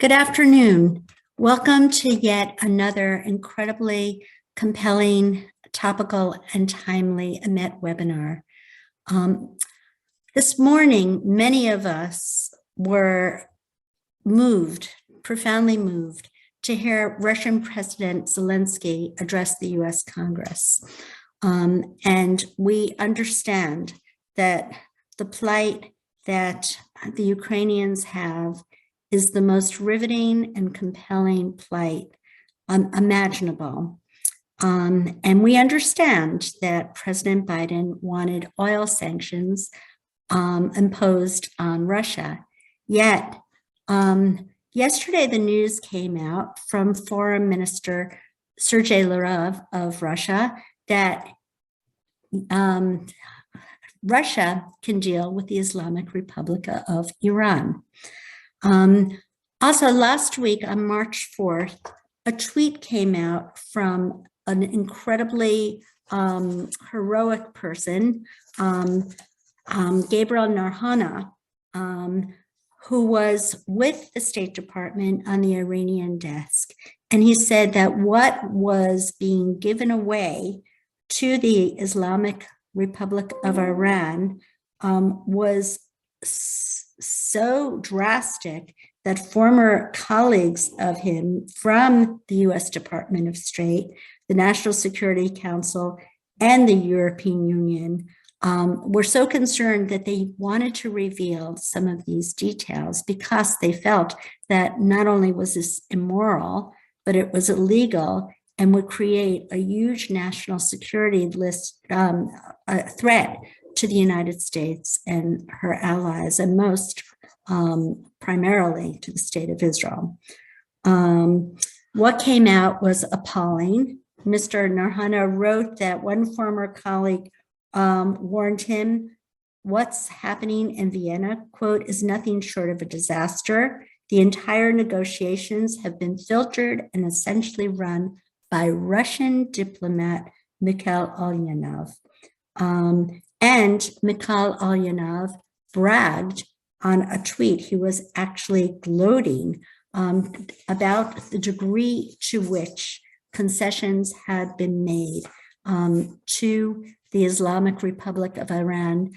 Good afternoon. Welcome to yet another incredibly compelling, topical, and timely EMET webinar. This morning, many of us were profoundly moved, to hear Russian President Zelensky address the US Congress. And we understand that the plight that the Ukrainians have is the most riveting and compelling plight imaginable. And we understand that President Biden wanted oil sanctions imposed on Russia. Yet, yesterday the news came out from Foreign Minister Sergey Lerov of Russia that Russia can deal with the Islamic Republic of Iran. Also, last week on March 4th, a tweet came out from an incredibly heroic person, Gabriel Narhana, who was with the State Department on the Iranian desk. And he said that what was being given away to the Islamic Republic of Iran was so drastic that former colleagues of him from the US Department of State, the National Security Council, and the European Union were so concerned that they wanted to reveal some of these details because they felt that not only was this immoral, but it was illegal and would create a huge national security threat to the United States and her allies, and most primarily to the state of Israel. What came out was appalling. Mr. Narhana wrote that one former colleague warned him, "What's happening in Vienna, quote, is nothing short of a disaster. The entire negotiations have been filtered and essentially run by Russian diplomat Mikhail Ulyanov." And Mikhail Ulyanov bragged on a tweet. He was actually gloating about the degree to which concessions had been made to the Islamic Republic of Iran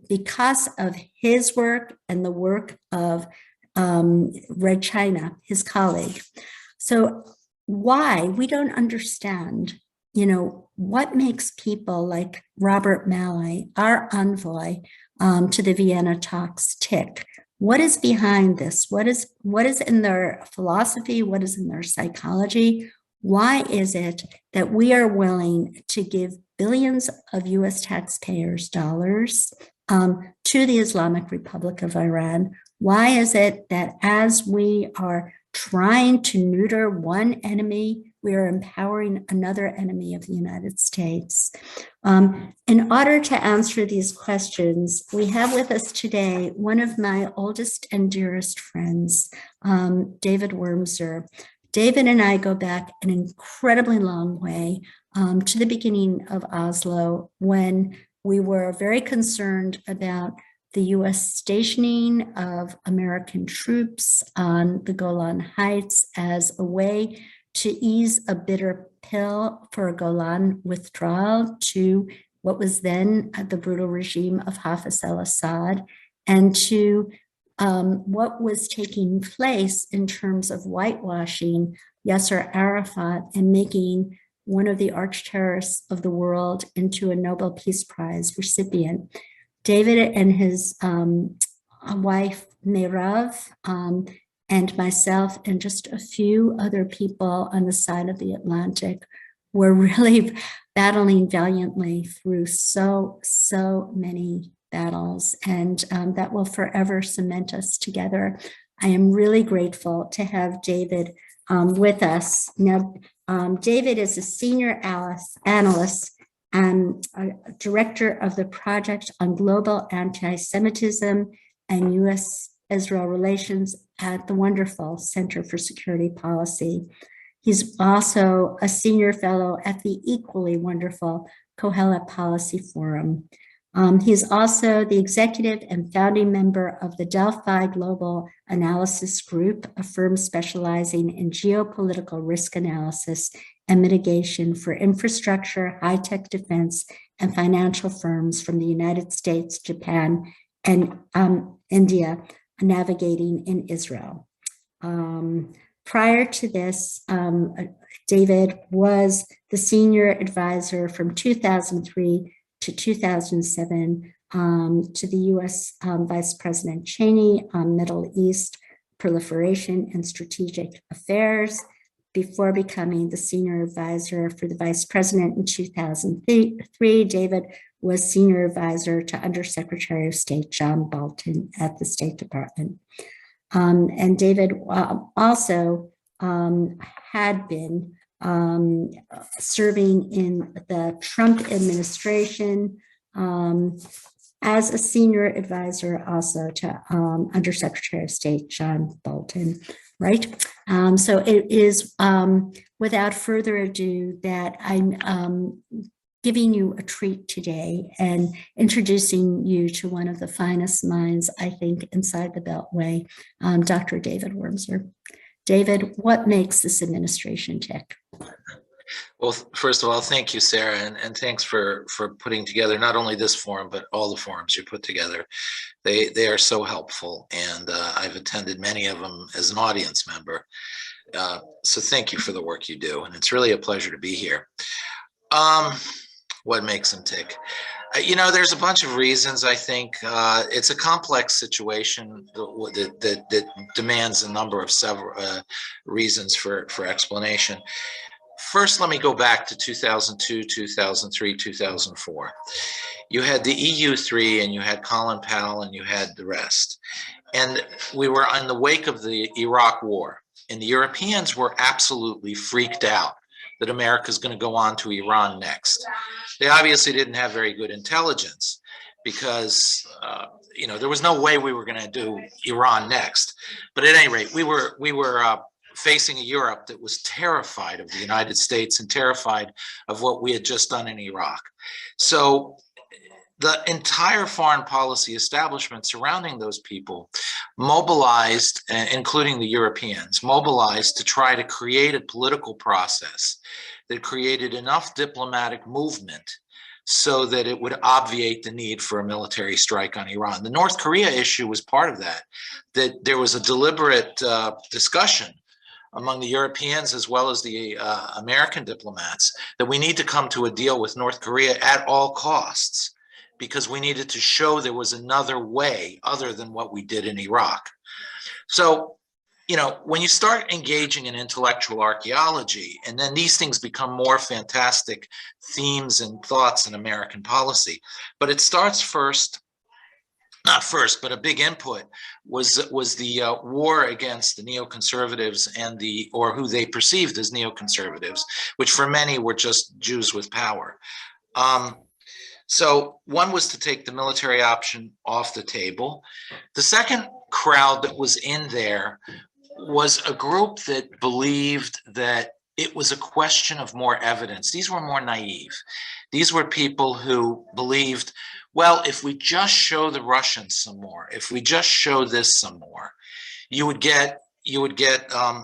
because of his work and the work of Red China, his colleague. So why? We don't understand, what makes people like Robert Malley, our envoy to the Vienna talks, tick. What is behind this? What is in their philosophy? What is in their psychology? Why is it that we are willing to give billions of US taxpayers' dollars to the Islamic Republic of Iran? Why is it that as we are trying to neuter one enemy, we are empowering another enemy of the United States? In order to answer these questions, we have with us today one of my oldest and dearest friends, David Wormser. David and I go back an incredibly long way to the beginning of Oslo, when we were very concerned about the US stationing of American troops on the Golan Heights as a way to ease a bitter pill for a Golan withdrawal to what was then the brutal regime of Hafez al-Assad, and to what was taking place in terms of whitewashing Yasser Arafat and making one of the arch terrorists of the world into a Nobel Peace Prize recipient. David and his wife, Lerov, and myself, and just a few other people on the side of the Atlantic were really battling valiantly through so many battles, and that will forever cement us together. I am really grateful to have David with us. Now, David is a senior analyst and director of the Project on Global Antisemitism and US-Israel Relations at the wonderful Center for Security Policy. He's also a senior fellow at the equally wonderful Kohelet Policy Forum. He is also the executive and founding member of the Delphi Global Analysis Group, a firm specializing in geopolitical risk analysis and mitigation for infrastructure, high-tech defense, and financial firms from the United States, Japan, and India, navigating in Israel. Prior to this, David was the senior advisor from 2003 to 2007 to the U.S. Vice President Cheney on Middle East proliferation and strategic affairs before becoming the senior advisor for the Vice President in 2003. David was senior advisor to Undersecretary of State John Bolton at the State Department. And David also had been serving in the Trump administration as a senior advisor also to Undersecretary of State John Bolton, right? So it is without further ado that I'm giving you a treat today and introducing you to one of the finest minds, I think, inside the Beltway, Dr. David Wormser. David, what makes this administration tick? Well, first of all, thank you, Sarah, and thanks for putting together not only this forum, but all the forums you put together. They are so helpful, and I've attended many of them as an audience member. So thank you for the work you do, and it's really a pleasure to be here. What makes them tick? You know, there's a bunch of reasons. I think it's a complex situation that demands a number of several reasons for explanation. First, let me go back to 2002, 2003, 2004. You had the EU3 and you had Colin Powell and you had the rest. And we were in the wake of the Iraq war, and the Europeans were absolutely freaked out that America is going to go on to Iran next. They obviously didn't have very good intelligence because you know, there was no way we were going to do Iran next. But at any rate, we were facing a Europe that was terrified of the United States and terrified of what we had just done in Iraq. So the entire foreign policy establishment surrounding those people mobilized, including the Europeans, mobilized to try to create a political process that created enough diplomatic movement so that it would obviate the need for a military strike on Iran. The North Korea issue was part of that, that there was a deliberate discussion among the Europeans as well as the American diplomats that we need to come to a deal with North Korea at all costs, because we needed to show there was another way other than what we did in Iraq. So, you know, when you start engaging in intellectual archaeology, and then these things become more fantastic themes and thoughts in American policy, but it starts first, not first, but a big input was the war against the neoconservatives and or who they perceived as neoconservatives, which for many were just Jews with power. So one was to take the military option off the table. The second crowd that was in there was a group that believed that it was a question of more evidence. These were more naive. These were people who believed, well, if we just show the Russians some more, if we just show this some more, you would get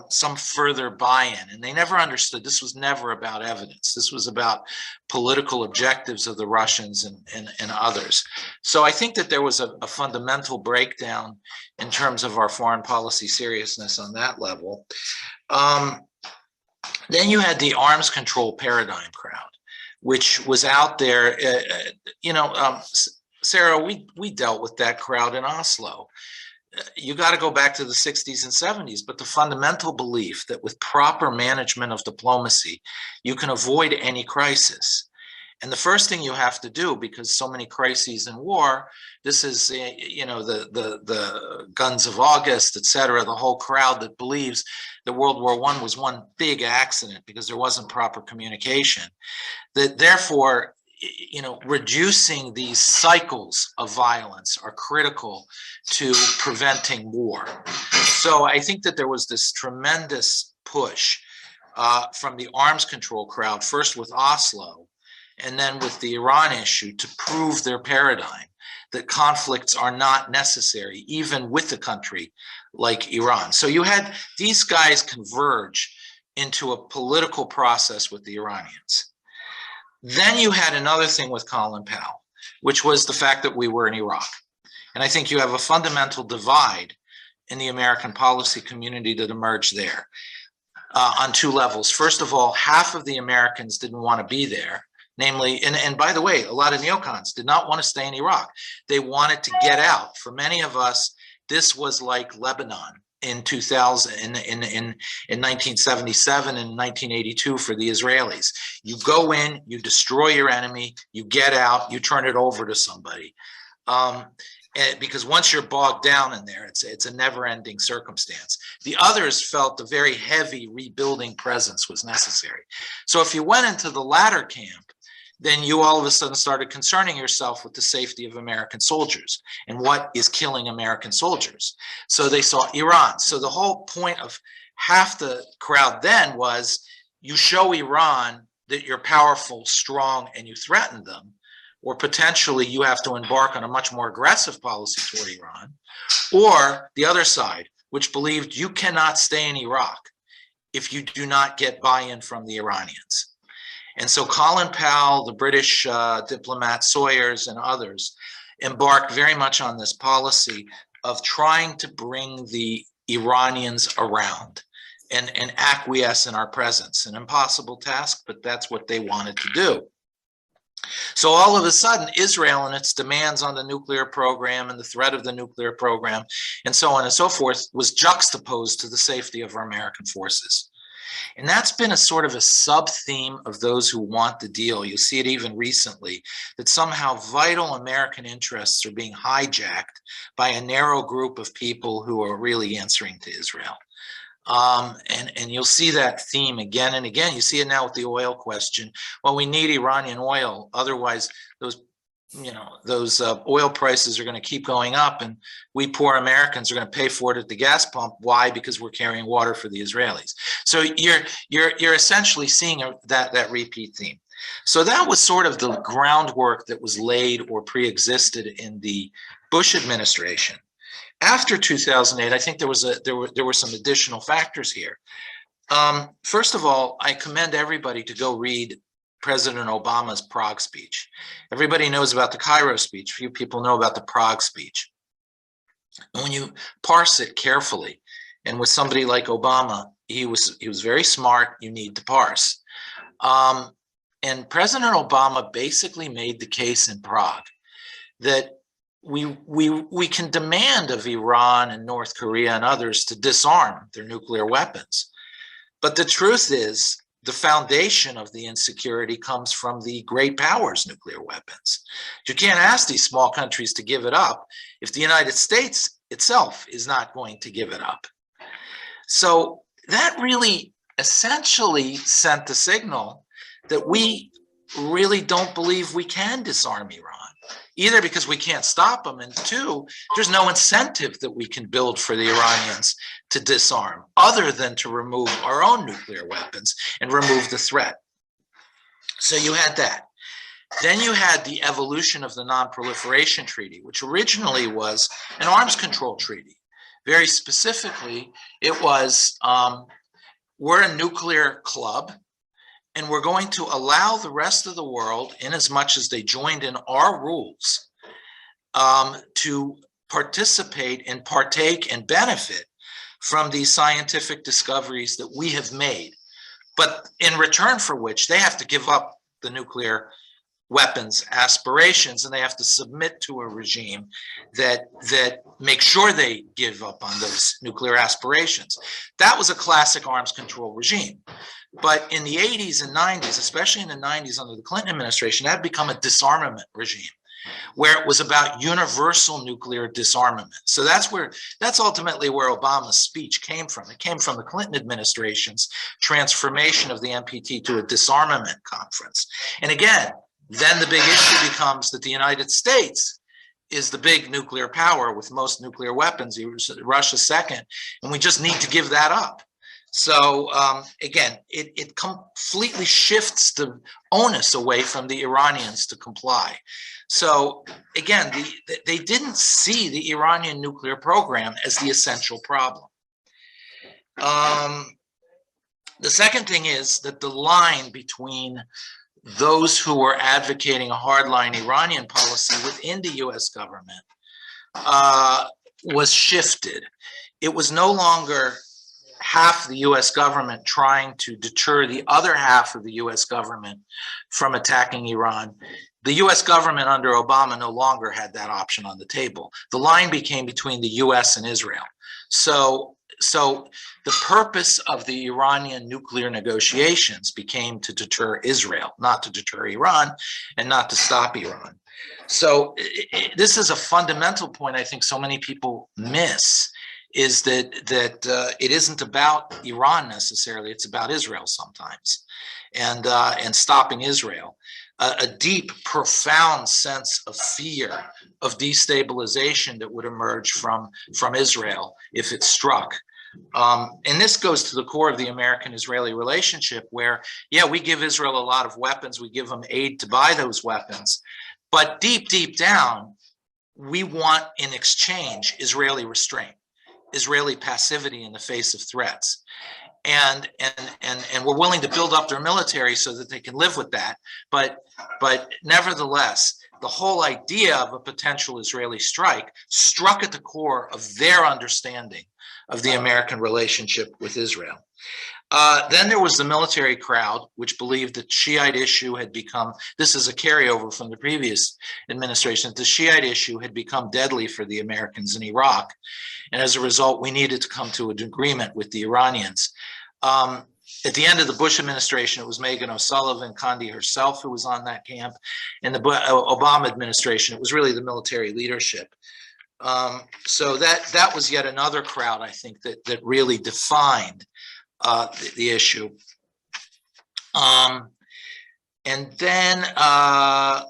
some further buy-in. And they never understood this was never about evidence. This was about political objectives of the Russians and others. So I think that there was a fundamental breakdown in terms of our foreign policy seriousness on that level. Then you had the arms control paradigm crowd, which was out there. Sarah, we dealt with that crowd in Oslo. You got to go back to the 60s and 70s, but the fundamental belief that with proper management of diplomacy, you can avoid any crisis. And the first thing you have to do, because so many crises in war, this is, the guns of August, et cetera, the whole crowd that believes that World War I was one big accident because there wasn't proper communication, that therefore, reducing these cycles of violence are critical to preventing war. So I think that there was this tremendous push from the arms control crowd, first with Oslo, and then with the Iran issue to prove their paradigm that conflicts are not necessary, even with a country like Iran. So you had these guys converge into a political process with the Iranians. Then you had another thing with Colin Powell, which was the fact that we were in Iraq. And I think you have a fundamental divide in the American policy community that emerged there on two levels. First of all, half of the Americans didn't want to be there. Namely, and by the way, a lot of neocons did not want to stay in Iraq. They wanted to get out. For many of us, this was like Lebanon in 2000, in 1977 and 1982 for the Israelis. You go in, you destroy your enemy, you get out, you turn it over to somebody. Because once you're bogged down in there, it's a never-ending circumstance. The others felt a very heavy rebuilding presence was necessary. So if you went into the latter camp, then you all of a sudden started concerning yourself with the safety of American soldiers and what is killing American soldiers. So they saw Iran. So the whole point of half the crowd then was you show Iran that you're powerful, strong, and you threaten them, or potentially you have to embark on a much more aggressive policy toward Iran, or the other side, which believed you cannot stay in Iraq if you do not get buy-in from the Iranians. And so Colin Powell, the British diplomat Sawyers, and others embarked very much on this policy of trying to bring the Iranians around and acquiesce in our presence. An impossible task, but that's what they wanted to do. So all of a sudden, Israel and its demands on the nuclear program and the threat of the nuclear program and so on and so forth was juxtaposed to the safety of our American forces. And that's been a sort of a sub-theme of those who want the deal. You see it even recently, that somehow vital American interests are being hijacked by a narrow group of people who are really answering to Israel. And you'll see that theme again and again. You see it now with the oil question. Well, we need Iranian oil. Otherwise, those oil prices are going to keep going up, and we poor Americans are going to pay for it at the gas pump. Why? Because we're carrying water for the Israelis. So you're essentially seeing that repeat theme. So that was sort of the groundwork that was laid or pre-existed in the Bush administration. After 2008, I think there were some additional factors here. First of all, I commend everybody to go read President Obama's Prague speech. Everybody knows about the Cairo speech. Few people know about the Prague speech. And when you parse it carefully, and with somebody like Obama, he was very smart. You need to parse. And President Obama basically made the case in Prague that we can demand of Iran and North Korea and others to disarm their nuclear weapons. But the truth is, the foundation of the insecurity comes from the great powers' nuclear weapons. You can't ask these small countries to give it up if the United States itself is not going to give it up. So that really essentially sent the signal that we really don't believe we can disarm Iran, either because we can't stop them, and two, there's no incentive that we can build for the Iranians to disarm other than to remove our own nuclear weapons and remove the threat. So you had that. Then you had the evolution of the Non-Proliferation Treaty, which originally was an arms control treaty. Very specifically, it was, we're a nuclear club, and we're going to allow the rest of the world, in as much as they joined in our rules, to participate and partake and benefit from these scientific discoveries that we have made, but in return for which they have to give up the nuclear weapons aspirations, and they have to submit to a regime that makes sure they give up on those nuclear aspirations. That was a classic arms control regime. But in the 80s and 90s, especially in the 90s under the Clinton administration, that had become a disarmament regime, where it was about universal nuclear disarmament. So that's ultimately where Obama's speech came from. It came from the Clinton administration's transformation of the NPT to a disarmament conference. And again, then the big issue becomes that the United States is the big nuclear power with most nuclear weapons, Russia second, and we just need to give that up. So again, it completely shifts the onus away from the Iranians to comply. So again, they didn't see the Iranian nuclear program as the essential problem. The second thing is that the line between those who were advocating a hardline Iranian policy within the US government was shifted. It was no longer half the US government trying to deter the other half of the US government from attacking Iran. The US government under Obama no longer had that option on the table. The line became between the US and Israel. So the purpose of the Iranian nuclear negotiations became to deter Israel, not to deter Iran and not to stop Iran. So this is a fundamental point I think so many people miss, is that it isn't about Iran necessarily, it's about Israel sometimes, and stopping Israel. A deep, profound sense of fear of destabilization that would emerge from Israel if it struck. And this goes to the core of the American-Israeli relationship, where, yeah, we give Israel a lot of weapons, we give them aid to buy those weapons, but deep, deep down, we want in exchange Israeli restraint, Israeli passivity in the face of threats. And we're willing to build up their military so that they can live with that. But nevertheless, the whole idea of a potential Israeli strike struck at the core of their understanding of the American relationship with Israel. Then there was the military crowd, which believed that Shiite issue had become, this is a carryover from the previous administration, the Shiite issue had become deadly for the Americans in Iraq. And as a result, we needed to come to an agreement with the Iranians. At the end of the Bush administration, it was Megan O'Sullivan, Condi herself, who was on that camp. In the Obama administration, it was really the military leadership. So that was yet another crowd, I think, that really defined the issue. And then,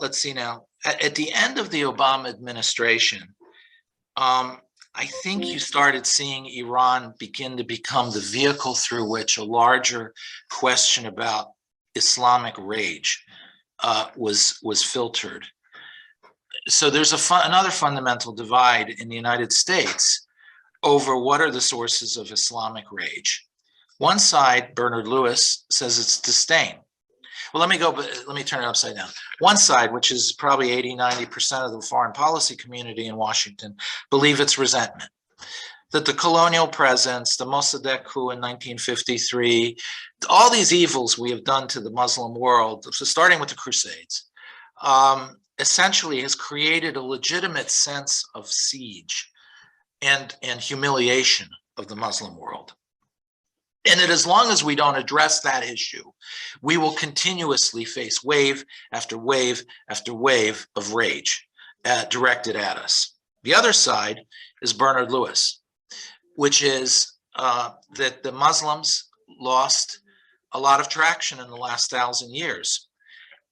let's see now, at the end of the Obama administration, I think you started seeing Iran begin to become the vehicle through which a larger question about Islamic rage was filtered. So there's another fundamental divide in the United States over what are the sources of Islamic rage. One side, Bernard Lewis, says it's disdain. Well, let me turn it upside down. One side, which is probably 80–90% of the foreign policy community in Washington, believe it's resentment. That the colonial presence, the Mossadegh coup in 1953, all these evils we have done to the Muslim world, so starting with the Crusades, essentially has created a legitimate sense of siege and humiliation of the Muslim world. And that as long as we don't address that issue, we will continuously face wave after wave after wave of rage directed at us. The other side is Bernard Lewis, which is that the Muslims lost a lot of traction in the last 1,000 years,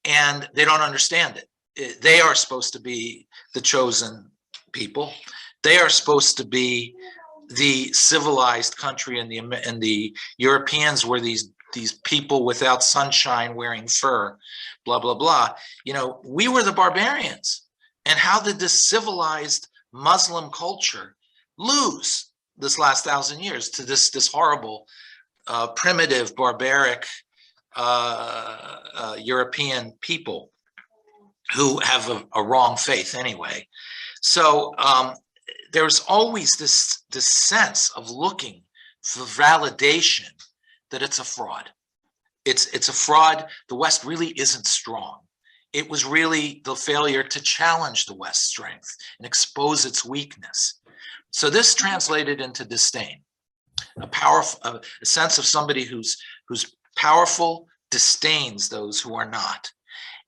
and they don't understand it. They are supposed to be the chosen people. They are supposed to be the civilized country, and the Europeans were these people without sunshine wearing fur, blah, blah, blah. You know, we were the barbarians. And how did this civilized Muslim culture lose this last 1,000 years to this horrible, primitive, barbaric European people who have a wrong faith anyway? So there's always this sense of looking for validation that it's a fraud. It's a fraud. The West really isn't strong. It was really the failure to challenge the West's strength and expose its weakness. So this translated into disdain, a sense of somebody who's powerful disdains those who are not.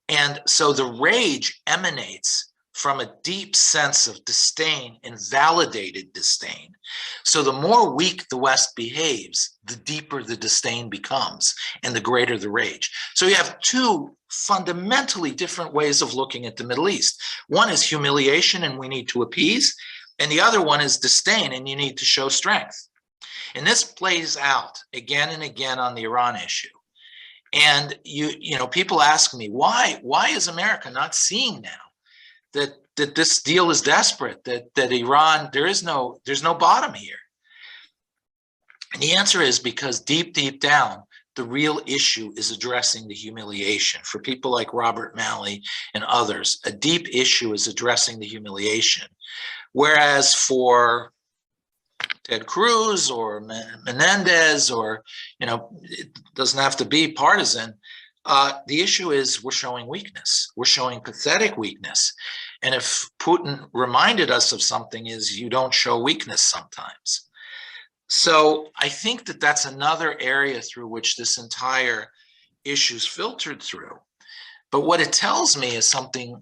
And so the rage emanates from a deep sense of disdain and validated disdain. So the more weak the West behaves, the deeper the disdain becomes and the greater the rage. So you have two fundamentally different ways of looking at the Middle East. One is humiliation and we need to appease, and the other one is disdain and you need to show strength. And this plays out again and again on the Iran issue. And you know, people ask me, why is America not seeing now that this deal is desperate, that Iran, there's no bottom here? And the answer is because deep down, the real issue is addressing the humiliation. For people like Robert Malley and others, a deep issue is addressing the humiliation. Whereas for Ted Cruz or Menendez, or, you know, it doesn't have to be partisan, the issue is we're showing weakness. We're showing pathetic weakness. And if Putin reminded us of something, is you don't show weakness sometimes. So I think that that's another area through which this entire issue is filtered through. But what it tells me is something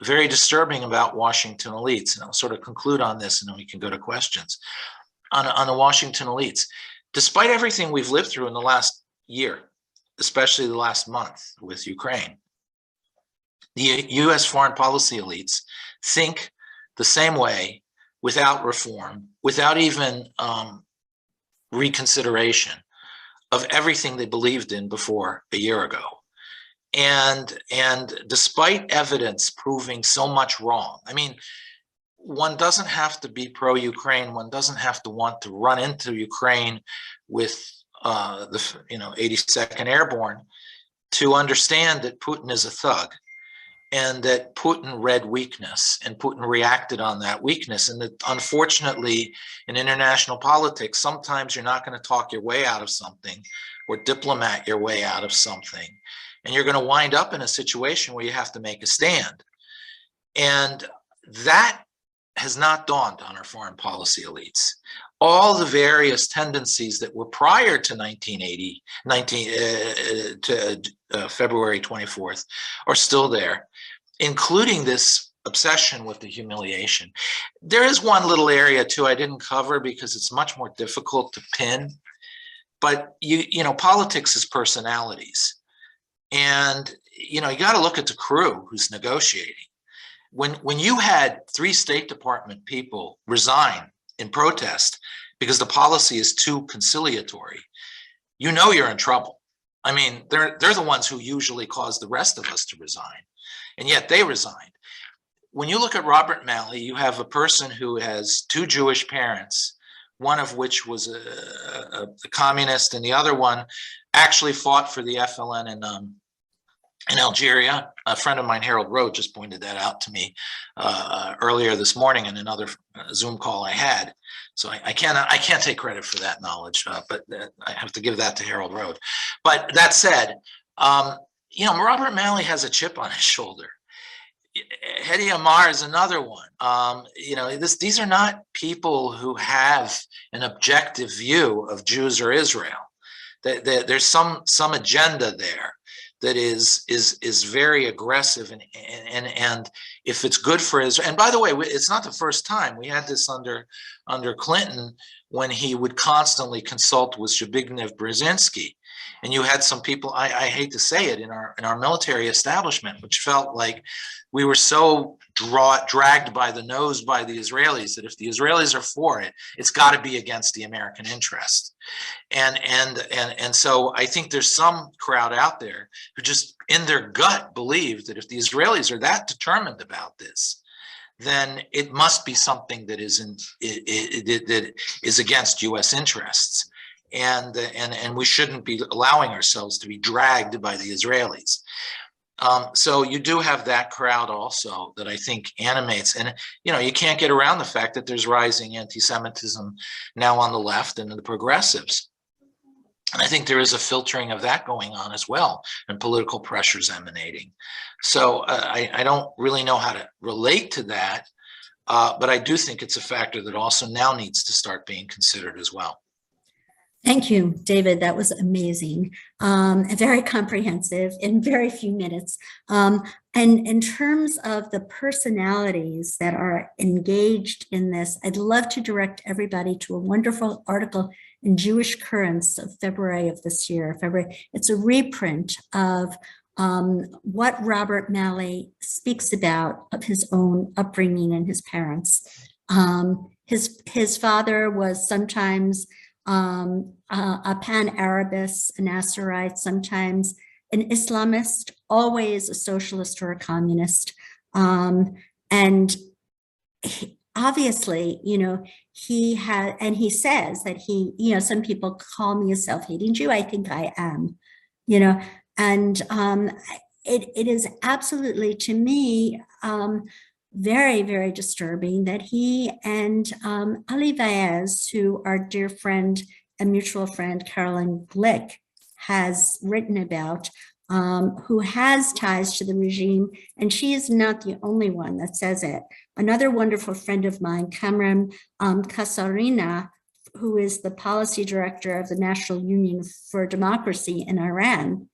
very disturbing about Washington elites. And I'll sort of conclude on this and then we can go to questions. On the Washington elites, despite everything we've lived through in the last year, especially the last month with Ukraine, the US foreign policy elites think the same way, without reform, without even reconsideration of everything they believed in before a year ago. And despite evidence proving so much wrong, I mean, one doesn't have to be pro-Ukraine. One doesn't have to want to run into Ukraine with the 82nd Airborne to understand that Putin is a thug, and that Putin read weakness, and Putin reacted on that weakness. And that unfortunately, in international politics, sometimes you're not going to talk your way out of something or diplomat your way out of something. And you're going to wind up in a situation where you have to make a stand. And that has not dawned on our foreign policy elites. All the various tendencies that were prior to February 24th are still there, including this obsession with the humiliation. There is one little area too I didn't cover because it's much more difficult to pin, but you know, politics is personalities. And you know, you got to look at the crew who's negotiating. When you had 3 State Department people resign in protest because the policy is too conciliatory, you know you're in trouble. I mean, they're the ones who usually cause the rest of us to resign, and yet they resigned. When you look at Robert Malley, you have a person who has 2 Jewish parents, one of which was a communist, and the other one actually fought for the FLN in Algeria. A friend of mine, Harold Road, just pointed that out to me earlier this morning in another Zoom call I had. So I can't take credit for that knowledge, but I have to give that to Harold Road. But that said, you know, Robert Malley has a chip on his shoulder. Hedi Amar is another one. You know, these are not people who have an objective view of Jews or Israel. There's some agenda there that is very aggressive, and if it's good for Israel. And by the way, it's not the first time. We had this under Clinton, when he would constantly consult with Zbigniew Brzezinski. And you had some people, I hate to say it, in our military establishment, which felt like we were so dragged by the nose by the Israelis that if the Israelis are for it, it's got to be against the American interest. And so I think there's some crowd out there who just in their gut believe that if the Israelis are that determined about this, then it must be something that is against U.S. interests. And we shouldn't be allowing ourselves to be dragged by the Israelis. So you do have that crowd also that I think animates, and you know, you can't get around the fact that there's rising anti-Semitism now on the left and the progressives. And I think there is a filtering of that going on as well, and political pressures emanating. So I don't really know how to relate to that, but I do think it's a factor that also now needs to start being considered as well. Thank you, David. That was amazing and very comprehensive in very few minutes. And in terms of the personalities that are engaged in this, I'd love to direct everybody to a wonderful article in Jewish Currents of February of this year. It's a reprint of what Robert Malley speaks about of his own upbringing and his parents. His father was sometimes a pan-Arabist, a Nasserite, sometimes an Islamist, always a socialist or a communist. And obviously, he had, and he says that some people call me a self-hating Jew. I think I am, and it is absolutely, to me, very, very disturbing that he and Ali Vaez, who our dear friend and mutual friend Carolyn Glick has written about, who has ties to the regime, and she is not the only one that says it. Another wonderful friend of mine, Kamran Kasarina, who is the policy director of the National Union for Democracy in Iran,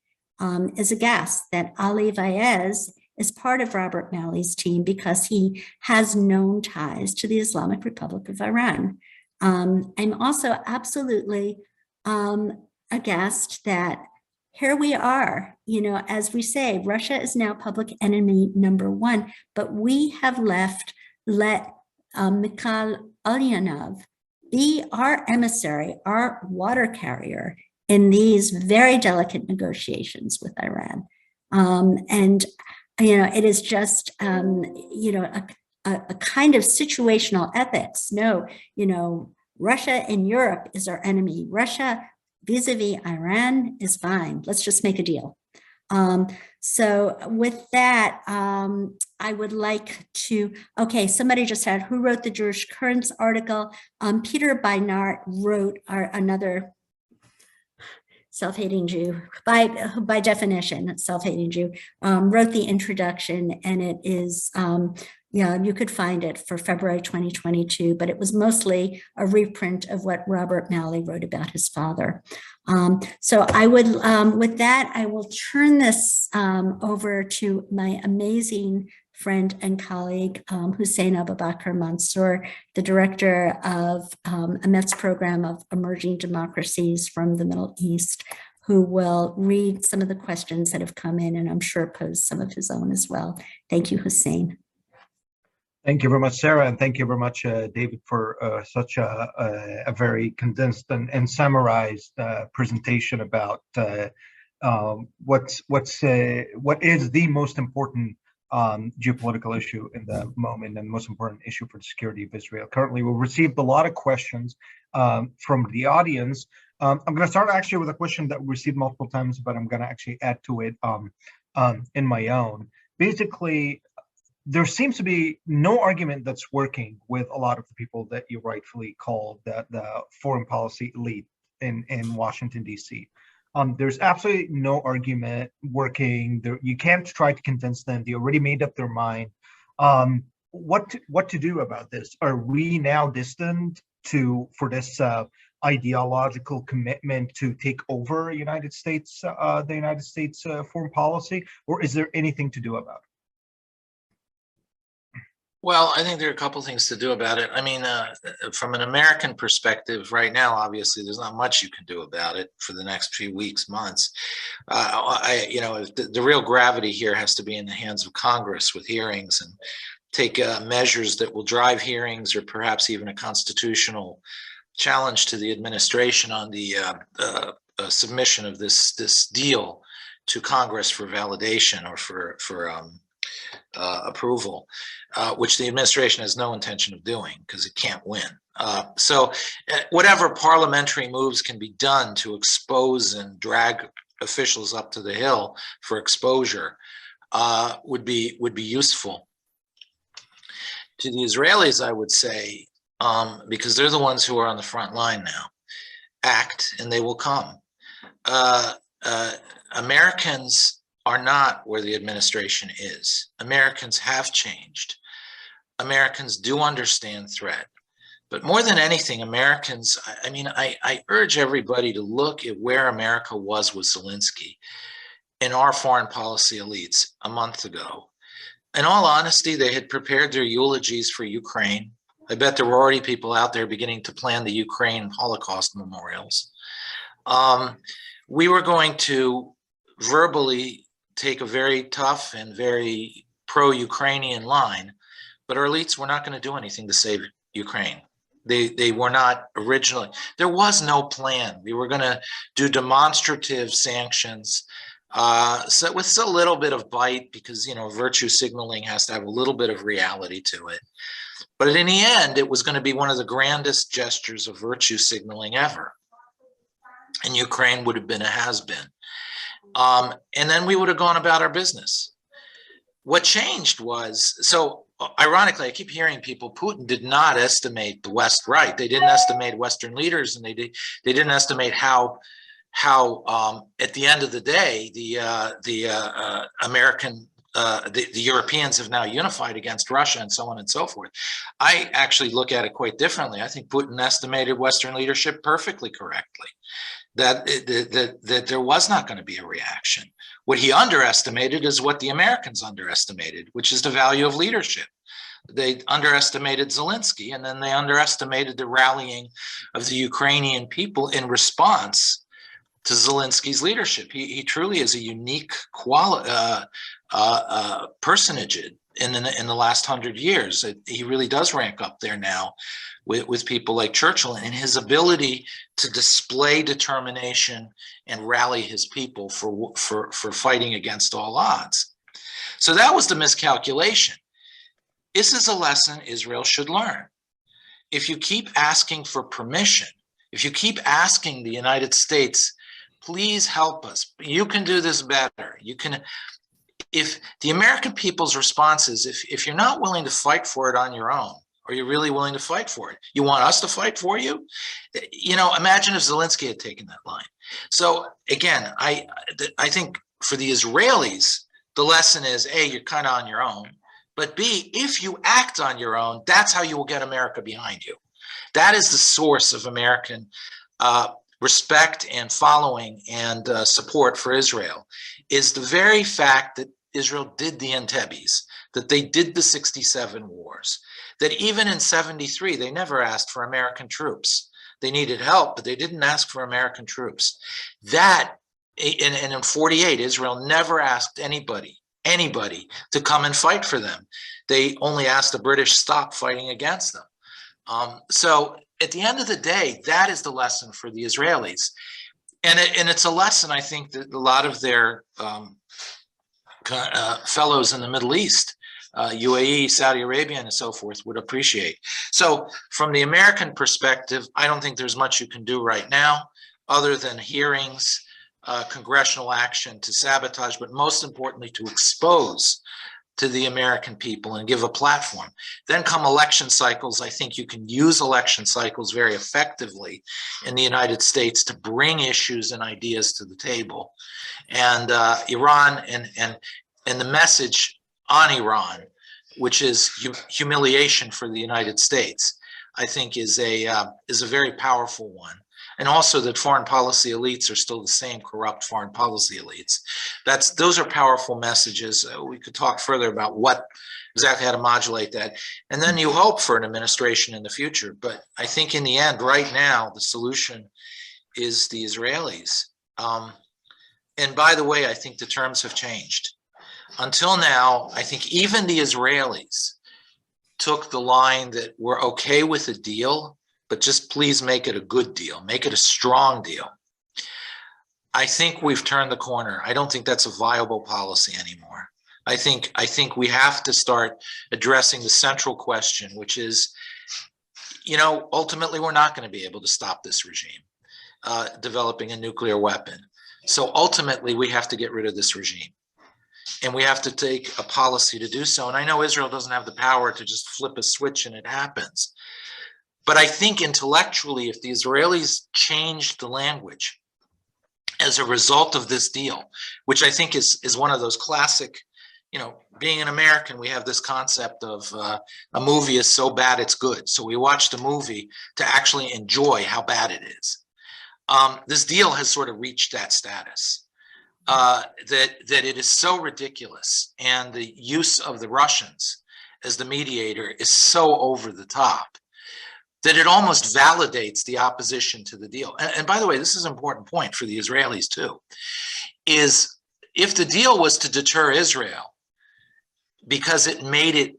is aghast that Ali Vaez is part of Robert Malley's team because he has known ties to the Islamic Republic of Iran. I'm also absolutely aghast that here we are, as we say, Russia is now public enemy number one, but we have let Mikhail Ulyanov be our emissary, our water carrier in these very delicate negotiations with Iran. And it is just, a kind of situational ethics. No, Russia in Europe is our enemy. Russia vis-a-vis Iran is fine. Let's just make a deal. So with that, I would like to, somebody just had, who wrote the Jewish Currents article? Peter Beinart wrote another self-hating Jew, by definition, self-hating Jew, wrote the introduction, and it is, you could find it for February 2022, but it was mostly a reprint of what Robert Malley wrote about his father. So I would, with that, I will turn this over to my amazing friend and colleague, Hussein Abubakar Mansour, the director of EMET's program of emerging democracies from the Middle East, who will read some of the questions that have come in, and I'm sure pose some of his own as well. Thank you, Hussein. Thank you very much, Sarah, and thank you very much, David, for such a very condensed and summarized presentation about what is the most important geopolitical issue in the moment and most important issue for the security of Israel. Currently, we've received a lot of questions from the audience. I'm going to start actually with a question that we received multiple times, but I'm going to actually add to it in my own. Basically, there seems to be no argument that's working with a lot of the people that you rightfully call the foreign policy elite in Washington, D.C. There's absolutely no argument working. You can't try to convince them. They already made up their mind. What to do about this? Are we now destined for this ideological commitment to take over the United States foreign policy, or is there anything to do about it? Well, I think there are a couple things to do about it. I mean, from an American perspective, right now, obviously, there's not much you can do about it for the next few weeks, months. The real gravity here has to be in the hands of Congress with hearings and take measures that will drive hearings, or perhaps even a constitutional challenge to the administration on the submission of this deal to Congress for validation or for approval, which the administration has no intention of doing because it can't win. So whatever parliamentary moves can be done to expose and drag officials up to the hill for exposure would be useful. To the Israelis, I would say, because they're the ones who are on the front line now, act and they will come. Americans are not where the administration is. Americans have changed. Americans do understand threat. But more than anything, Americans, I urge everybody to look at where America was with Zelensky in our foreign policy elites a month ago. In all honesty, they had prepared their eulogies for Ukraine. I bet there were already people out there beginning to plan the Ukraine Holocaust memorials. We were going to verbally take a very tough and very pro-Ukrainian line, but our elites were not going to do anything to save Ukraine. They were not originally. There was no plan. We were going to do demonstrative sanctions, so with a little bit of bite, because virtue signaling has to have a little bit of reality to it. But in the end, it was going to be one of the grandest gestures of virtue signaling ever. And Ukraine would have been a has-been. And then we would have gone about our business. What changed was, so ironically, I keep hearing people, Putin did not estimate the West right. They didn't estimate Western leaders, and they didn't estimate how at the end of the day, the Europeans have now unified against Russia, and so on and so forth. I actually look at it quite differently. I think Putin estimated Western leadership perfectly correctly, that there was not going to be a reaction. What he underestimated is what the Americans underestimated, which is the value of leadership. They underestimated Zelensky, and then they underestimated the rallying of the Ukrainian people in response to Zelensky's leadership. He truly is a unique personage in the last 100 years. He really does rank up there now with people like Churchill, and his ability to display determination and rally his people for fighting against all odds. So that was the miscalculation. This is a lesson Israel should learn. If you keep asking for permission, if you keep asking the United States, please help us, you can do this better, you can. If the American people's response is, if you're not willing to fight for it on your own, are you really willing to fight for it? You want us to fight for you? Imagine if Zelensky had taken that line. So again, I think for the Israelis, the lesson is, A, you're kind of on your own, but B, if you act on your own, that's how you will get America behind you. That is the source of American respect and following and support for Israel, is the very fact that Israel did the Entebbe's, that they did the 67 wars, that even in 73, they never asked for American troops. They needed help, but they didn't ask for American troops. And in 48, Israel never asked anybody to come and fight for them. They only asked the British stop fighting against them. So at the end of the day, that is the lesson for the Israelis. And it's a lesson, I think, that a lot of their fellows in the Middle East, UAE, Saudi Arabia, and so forth, would appreciate. So from the American perspective, I don't think there's much you can do right now other than hearings, congressional action to sabotage, but most importantly, to expose to the American people and give a platform. Then come election cycles. I think you can use election cycles very effectively in the United States to bring issues and ideas to the table. And Iran and the message on Iran, which is humiliation for the United States, I think is a very powerful one. And also that foreign policy elites are still the same corrupt foreign policy elites. Those are powerful messages. We could talk further about what exactly how to modulate that. And then you hope for an administration in the future. But I think in the end, right now, the solution is the Israelis. And by the way, I think the terms have changed. Until now, I think even the Israelis took the line that we're okay with a deal, but just please make it a good deal, make it a strong deal. I think we've turned the corner. I don't think that's a viable policy anymore. I think we have to start addressing the central question, which is, ultimately we're not going to be able to stop this regime developing a nuclear weapon. So ultimately we have to get rid of this regime. And we have to take a policy to do so. And I know Israel doesn't have the power to just flip a switch and it happens. But I think intellectually, if the Israelis changed the language as a result of this deal, which I think is one of those classic, being an American, we have this concept of a movie is so bad it's good. So we watch the movie to actually enjoy how bad it is. This deal has sort of reached that status. That it is so ridiculous, and the use of the Russians as the mediator is so over the top that it almost validates the opposition to the deal. And by the way, this is an important point for the Israelis too, is if the deal was to deter Israel because it made it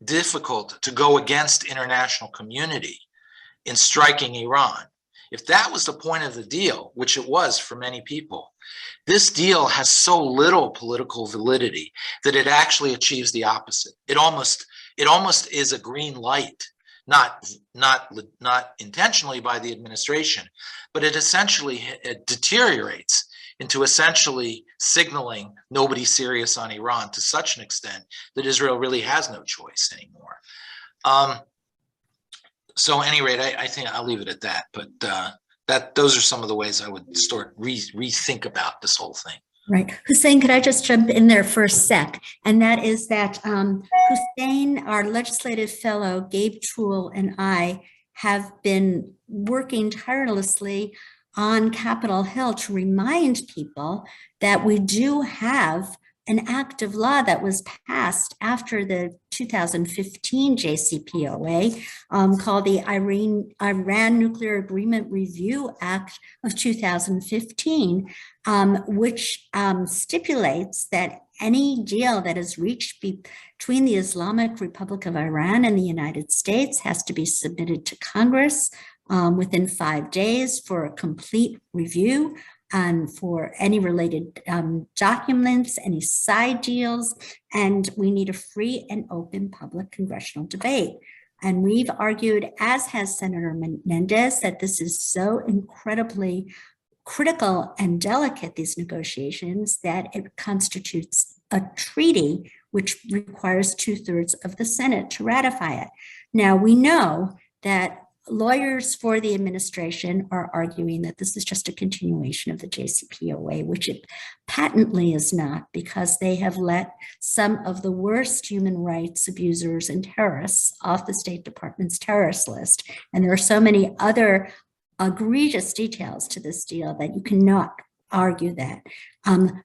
difficult to go against international community in striking Iran. If that was the point of the deal, which it was for many people, this deal has so little political validity that it actually achieves the opposite. It almost is a green light, not intentionally by the administration, but it essentially deteriorates into essentially signaling nobody's serious on Iran to such an extent that Israel really has no choice anymore. So at any rate, I think I'll leave it at that. But those are some of the ways I would rethink about this whole thing. Right. Hussein, could I just jump in there for a sec? And that is that Hussein, our legislative fellow, Gabe Toole, and I have been working tirelessly on Capitol Hill to remind people that we do have an act of law that was passed after the 2015 JCPOA called the Iran Nuclear Agreement Review Act of 2015, which stipulates that any deal that is reached between the Islamic Republic of Iran and the United States has to be submitted to Congress within 5 days for a complete review and for any related documents, any side deals, and we need a free and open public congressional debate. And we've argued, as has Senator Menendez, that this is so incredibly critical and delicate, these negotiations, that it constitutes a treaty which requires 2/3 of the Senate to ratify it. Now, we know that lawyers for the administration are arguing that this is just a continuation of the JCPOA, which it patently is not, because they have let some of the worst human rights abusers and terrorists off the State Department's terrorist list. And there are so many other egregious details to this deal that you cannot argue that.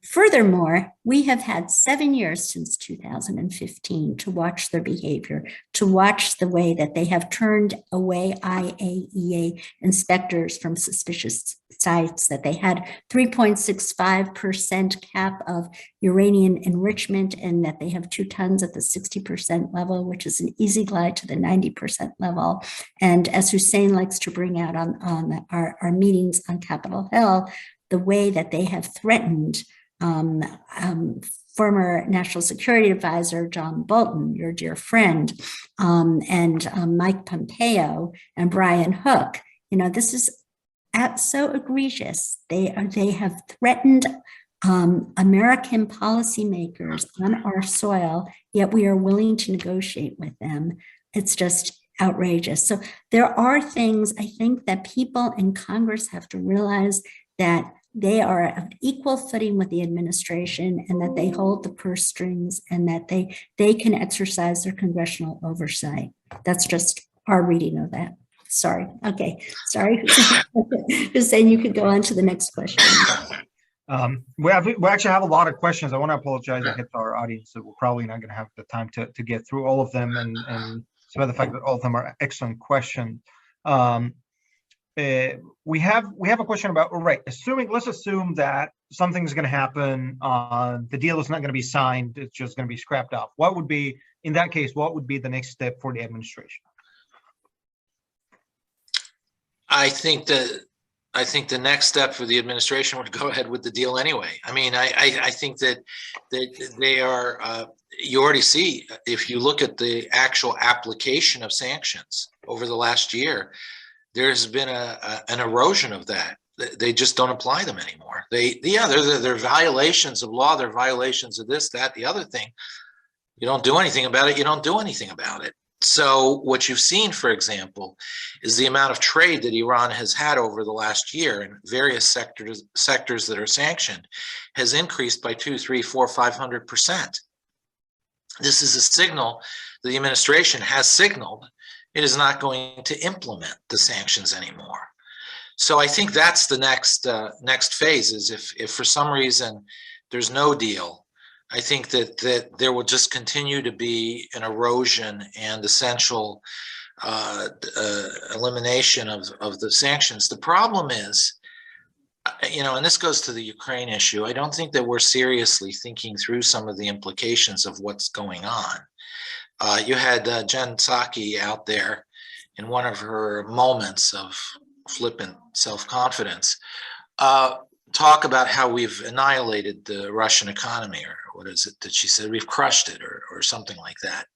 Furthermore, we have had 7 years since 2015 to watch their behavior, to watch the way that they have turned away IAEA inspectors from suspicious sites, that they had 3.65% cap of uranium enrichment, and that they have 2 tons at the 60% level, which is an easy glide to the 90% level. And as Hussein likes to bring out on our meetings on Capitol Hill, the way that they have threatened former National Security Advisor John Bolton, your dear friend, and Mike Pompeo and Brian Hook. You know, this is so egregious. They have threatened American policymakers on our soil, yet we are willing to negotiate with them. It's just outrageous. So there are things, I think, that people in Congress have to realize, that they are of equal footing with the administration, and that they hold the purse strings, and that they can exercise their congressional oversight. That's just our reading of that. Sorry. Okay. Sorry. Hussein, you could go on to the next question. We actually have a lot of questions. I want to apologize ahead to our audience that we're probably not going to have the time to get through all of them, and despite the fact that all of them are excellent questions. We have a question about, right, let's assume that something's going to happen, the deal is not going to be signed, it's just going to be scrapped off. What would be, in that case, what would be the next step for the administration? I think the next step for the administration would go ahead with the deal anyway. I mean, I think that they are, you already see, if you look at the actual application of sanctions over the last year, there's been an erosion of that. They just don't apply them anymore. They're violations of law. They're violations of this, that, the other thing. You don't do anything about it. You don't do anything about it. So what you've seen, for example, is the amount of trade that Iran has had over the last year in various sectors that are sanctioned has increased by 200, 300, 400, 500%. This is a signal that the administration has signaled it is not going to implement the sanctions anymore. So I think that's the next phase, is if for some reason there's no deal, I think that there will just continue to be an erosion and essential elimination of the sanctions. The problem is, you know, and this goes to the Ukraine issue, I don't think that we're seriously thinking through some of the implications of what's going on. You had Jen Psaki out there, in one of her moments of flippant self-confidence, talk about how we've annihilated the Russian economy, or what is it that she said? We've crushed it, or something like that.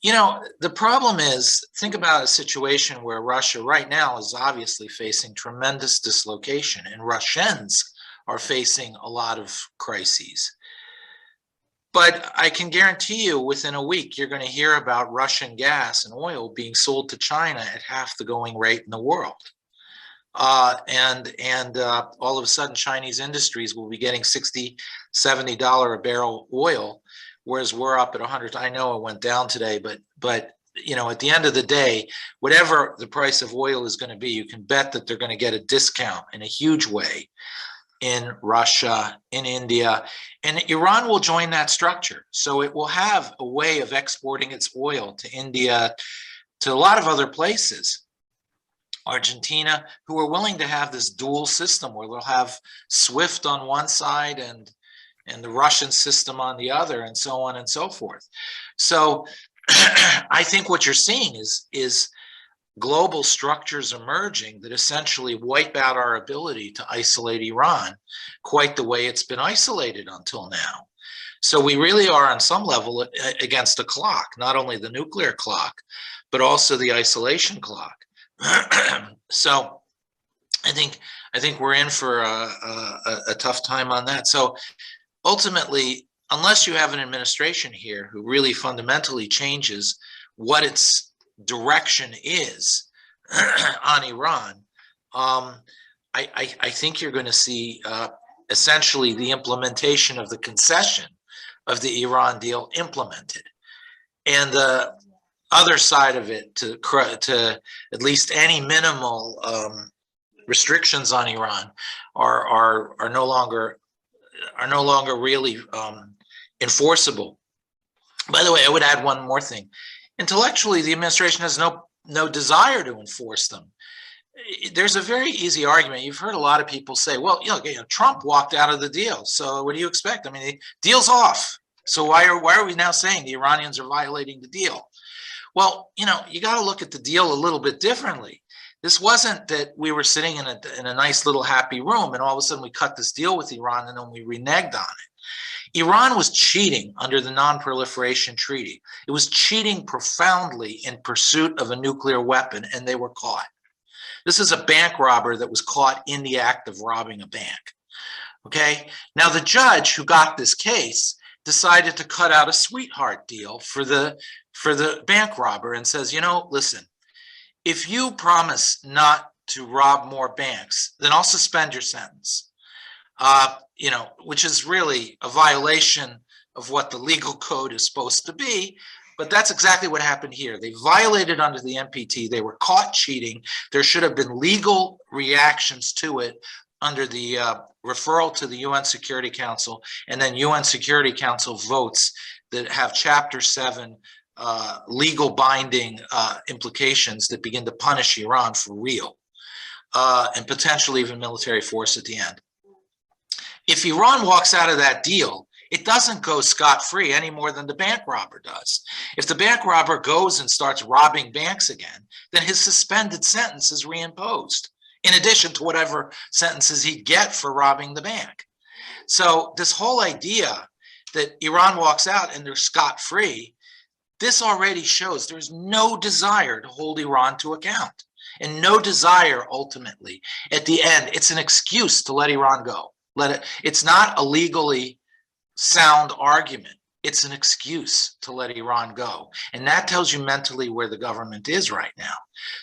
You know, the problem is, think about a situation where Russia right now is obviously facing tremendous dislocation, and Russians are facing a lot of crises. But I can guarantee you within a week, you're going to hear about Russian gas and oil being sold to China at half the going rate in the world. And all of a sudden, Chinese industries will be getting $60, $70 a barrel oil, whereas we're up at 100. I know it went down today, but you know, at the end of the day, whatever the price of oil is going to be, you can bet that they're going to get a discount in a huge way in Russia, in India, and Iran will join that structure. So it will have a way of exporting its oil to India, to a lot of other places. Argentina, who are willing to have this dual system where they'll have SWIFT on one side and the Russian system on the other, and so on and so forth. So I think what you're seeing is global structures emerging that essentially wipe out our ability to isolate Iran quite the way it's been isolated until now. So we really are on some level against a clock, not only the nuclear clock, but also the isolation clock. So I think we're in for a tough time on that. So ultimately, unless you have an administration here who really fundamentally changes what its direction is on Iran, I think you're going to see essentially the implementation of the concession of the Iran deal implemented. And the other side of it, to at least any minimal restrictions on Iran, are no longer really enforceable. By the way, I would add one more thing. Intellectually, the administration has no desire to enforce them. There's a very easy argument. You've heard a lot of people say, well, you know, Trump walked out of the deal, so what do you expect? I mean, the deal's off. So why are we now saying the Iranians are violating the deal? Well, you know, you got to look at the deal a little bit differently. This wasn't that we were sitting in a nice little happy room and all of a sudden we cut this deal with Iran and then we reneged on it. Iran was cheating under the Non-Proliferation Treaty. It was cheating profoundly in pursuit of a nuclear weapon, and they were caught. This is a bank robber that was caught in the act of robbing a bank. Okay? Now, the judge who got this case decided to cut out a sweetheart deal for the bank robber and says, you know, listen, if you promise not to rob more banks, then I'll suspend your sentence. You know, which is really a violation of what the legal code is supposed to be. But that's exactly what happened here. They violated under the NPT. They were caught cheating. There should have been legal reactions to it under the referral to the UN Security Council, and then UN Security Council votes that have Chapter 7 legal binding implications that begin to punish Iran for real, and potentially even military force at the end. If Iran walks out of that deal, it doesn't go scot-free any more than the bank robber does. If the bank robber goes and starts robbing banks again, then his suspended sentence is reimposed, in addition to whatever sentences he'd get for robbing the bank. So this whole idea that Iran walks out and they're scot-free, this already shows there's no desire to hold Iran to account, and no desire ultimately. At the end, it's an excuse to let Iran go. It's not a legally sound argument. It's an excuse to let Iran go. And that tells you mentally where the government is right now.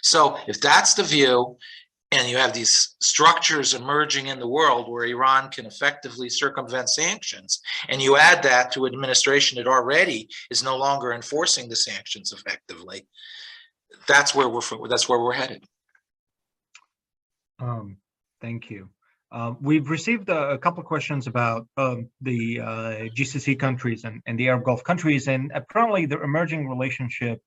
So if that's the view, and you have these structures emerging in the world where Iran can effectively circumvent sanctions, and you add that to an administration that already is no longer enforcing the sanctions effectively, that's where we're headed. Thank you. We've received a couple of questions about the GCC countries and the Arab Gulf countries, and apparently the emerging relationship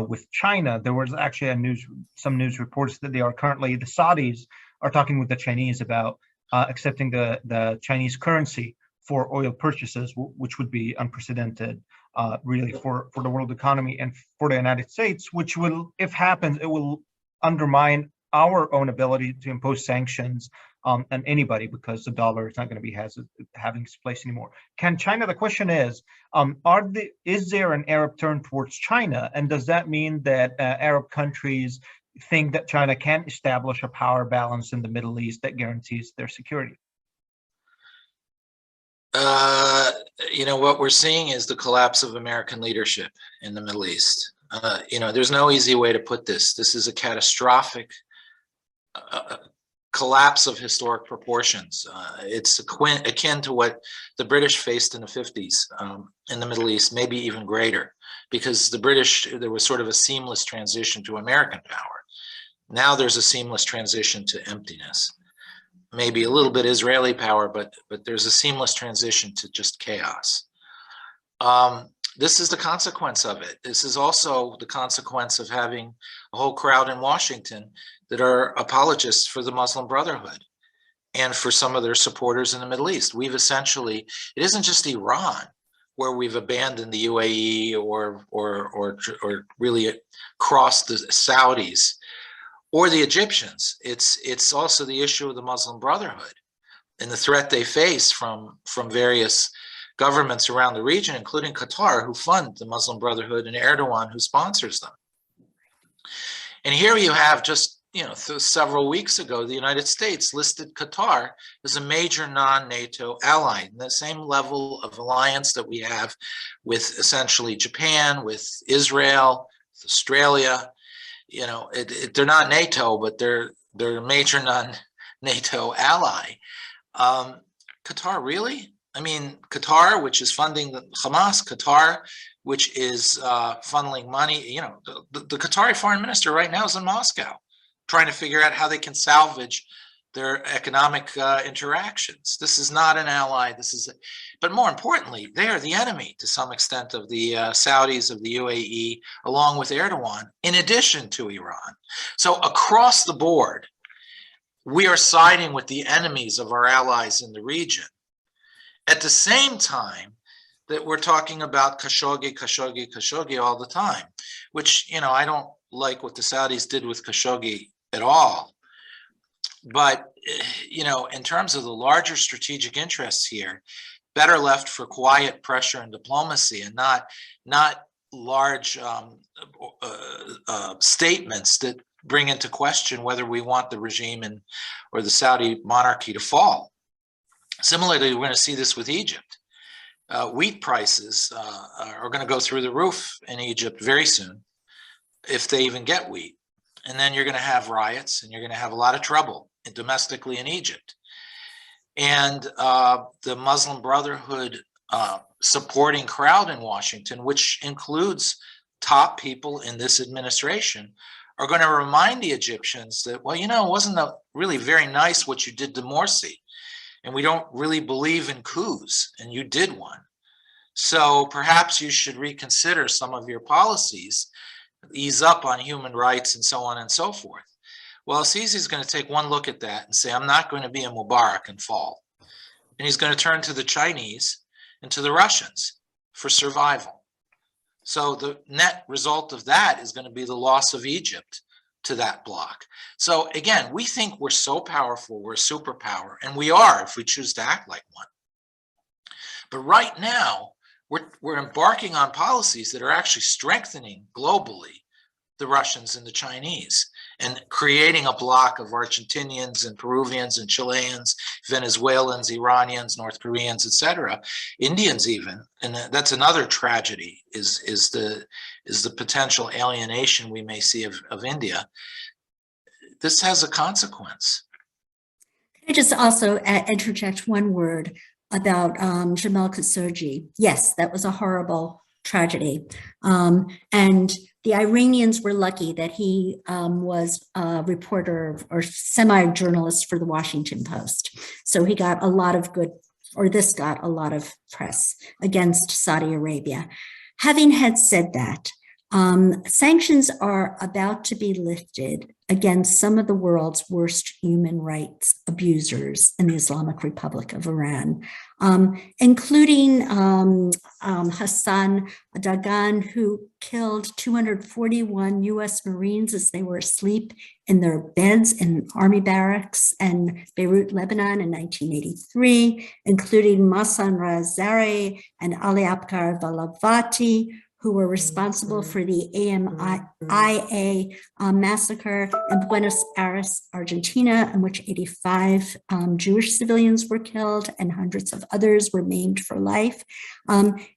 with China. There was actually some news reports that the Saudis are talking with the Chinese about accepting the Chinese currency for oil purchases, which would be unprecedented really for the world economy and for the United States, which will, if happens, it will undermine our own ability to impose sanctions on anybody, because the dollar is not going to be having its place anymore. Can China? The question is, is there an Arab turn towards China, and does that mean that Arab countries think that China can establish a power balance in the Middle East that guarantees their security? What we're seeing is the collapse of American leadership in the Middle East. There's no easy way to put this. This is a catastrophic collapse of historic proportions. It's akin to what the British faced in the 50s in the Middle East, maybe even greater, because the British, there was sort of a seamless transition to American power. Now there's a seamless transition to emptiness. Maybe a little bit Israeli power, but there's a seamless transition to just chaos. This is the consequence of it. This is also the consequence of having a whole crowd in Washington that are apologists for the Muslim Brotherhood and for some of their supporters in the Middle East. We've essentially, it isn't just Iran where we've abandoned the UAE or really crossed the Saudis or the Egyptians. It's also the issue of the Muslim Brotherhood and the threat they face from various governments around the region, including Qatar, who fund the Muslim Brotherhood, and Erdogan, who sponsors them. And here you have just, several weeks ago, the United States listed Qatar as a major non-NATO ally, the same level of alliance that we have with essentially Japan, with Israel, with Australia. They're not NATO, but they're a major non-NATO ally. Qatar, really? I mean, Qatar, which is funding the Hamas, Qatar, which is funneling money. The Qatari foreign minister right now is in Moscow, trying to figure out how they can salvage their economic interactions. This is not an ally. But more importantly, they are the enemy to some extent of the Saudis, of the UAE, along with Erdogan, in addition to Iran. So across the board, we are siding with the enemies of our allies in the region. At the same time that we're talking about Khashoggi all the time, which, I don't like what the Saudis did with Khashoggi at all. But, in terms of the larger strategic interests here, better left for quiet pressure and diplomacy, and not large statements that bring into question whether we want the regime or the Saudi monarchy to fall. Similarly, we're going to see this with Egypt. Wheat prices are going to go through the roof in Egypt very soon, if they even get wheat. And then you're going to have riots, and you're going to have a lot of trouble domestically in Egypt. And the Muslim Brotherhood supporting crowd in Washington, which includes top people in this administration, are going to remind the Egyptians that, well, it wasn't really very nice what you did to Morsi. And we don't really believe in coups, and you did one. So perhaps you should reconsider some of your policies, ease up on human rights, and so on and so forth. Well, Sisi is going to take one look at that and say, I'm not going to be a Mubarak and fall. And he's going to turn to the Chinese and to the Russians for survival. So the net result of that is going to be the loss of Egypt to that bloc. So again, we think we're so powerful, we're a superpower, and we are if we choose to act like one. But right now, we're embarking on policies that are actually strengthening globally the Russians and the Chinese, and creating a bloc of Argentinians and Peruvians and Chileans, Venezuelans, Iranians, North Koreans, etc., Indians even. And that's another tragedy, is the potential alienation we may see of India. This has a consequence. Can I just also interject one word about Jamal Khashoggi? Yes, that was a horrible tragedy. And the Iranians were lucky that he was a reporter or semi-journalist for the Washington Post. So he got a lot of this got a lot of press against Saudi Arabia. Having had said that, Sanctions are about to be lifted against some of the world's worst human rights abusers in the Islamic Republic of Iran, including Hassan Dagan, who killed 241 US Marines as they were asleep in their beds in army barracks in Beirut, Lebanon in 1983, including Masan Razari and Ali Abkar Valavati, who were responsible for the AMIA massacre in Buenos Aires, Argentina, in which 85 Jewish civilians were killed and hundreds of others were maimed for life,